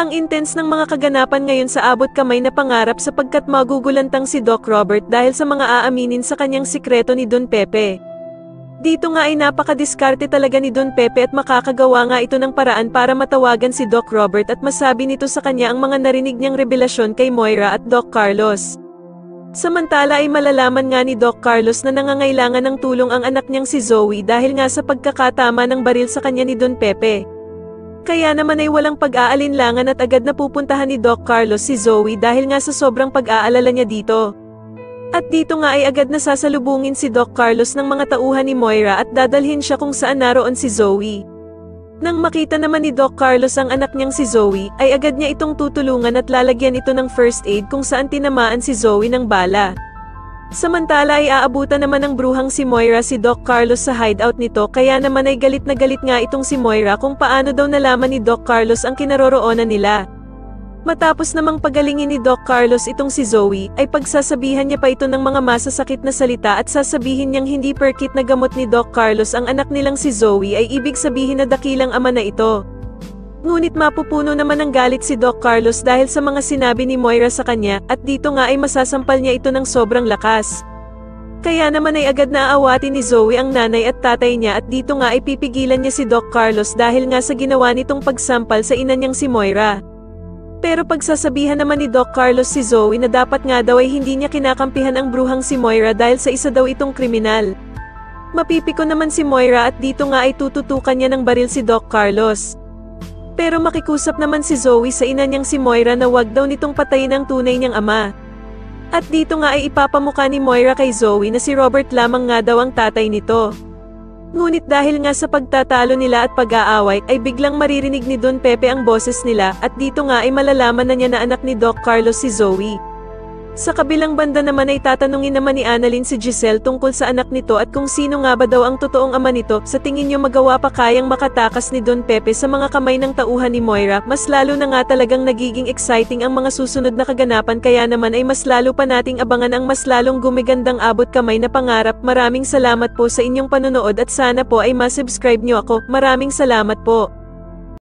Ang intense ng mga kaganapan ngayon sa abot kamay na pangarap sapagkat magugulantang si Doc Robert dahil sa mga aaminin sa kanyang sikreto ni Don Pepe. Dito nga ay napakadiskarte talaga ni Don Pepe at makakagawa nga ito ng paraan para matawagan si Doc Robert at masabi nito sa kanya ang mga narinig niyang revelasyon kay Moira at Doc Carlos. Samantala ay malalaman nga ni Doc Carlos na nangangailangan ng tulong ang anak niyang si Zoe dahil nga sa pagkakatama ng baril sa kanya ni Don Pepe. Kaya naman ay walang pag-aalinlangan at agad na pupuntahan ni Doc Carlos si Zoe dahil nga sa sobrang pag-aalala niya dito. At dito nga ay agad na sasalubungin si Doc Carlos ng mga tauhan ni Moira at dadalhin siya kung saan naroon si Zoe. Nang makita naman ni Doc Carlos ang anak niyang si Zoe, ay agad niya itong tutulungan at lalagyan ito ng first aid kung saan tinamaan si Zoe ng bala. Samantala ay aabutan naman ng bruhang si Moira si Doc Carlos sa hideout nito kaya naman ay galit na galit nga itong si Moira kung paano daw nalaman ni Doc Carlos ang kinaroroonan nila. Matapos namang pagalingin ni Doc Carlos itong si Zoe, ay pagsasabihan niya pa ito ng mga masasakit na salita at sasabihin niyang hindi perkit na gamot ni Doc Carlos ang anak nilang si Zoe ay ibig sabihin na dakilang ama na ito. Ngunit mapupuno naman ng galit si Doc Carlos dahil sa mga sinabi ni Moira sa kanya at dito nga ay masasampal niya ito ng sobrang lakas. Kaya naman ay agad na aawatin ni Zoe ang nanay at tatay niya at dito nga ay pipigilan niya si Doc Carlos dahil nga sa ginawa nitong pagsampal sa ina niyang si Moira. Pero pagsasabihan naman ni Doc Carlos si Zoe na dapat nga daw ay hindi niya kinakampihan ang bruhang si Moira dahil sa isa daw itong kriminal. Mapipiko naman si Moira at dito nga ay tututukan niya ng baril si Doc Carlos. Pero makikusap naman si Zoe sa ina niyang si Moira na wag daw nitong patayin ang tunay niyang ama. At dito nga ay ipapamukha ni Moira kay Zoe na si Robert lamang nga daw ang tatay nito. Ngunit dahil nga sa pagtatalo nila at pag-aaway ay biglang maririnig ni Don Pepe ang boses nila at dito nga ay malalaman na niya na anak ni Doc Carlos si Zoe. Sa kabilang banda naman ay tatanungin naman ni Annalyn si Giselle tungkol sa anak nito at kung sino nga ba daw ang totoong ama nito. Sa tingin niyo magawa pa kayang makatakas ni Don Pepe sa mga kamay ng tauhan ni Moira? Mas lalo na nga talagang nagiging exciting ang mga susunod na kaganapan kaya naman ay mas lalo pa nating abangan ang mas lalong gumigandang abot kamay na pangarap. Maraming salamat po sa inyong panonood at sana po ay ma-subscribe niyo ako. Maraming salamat po.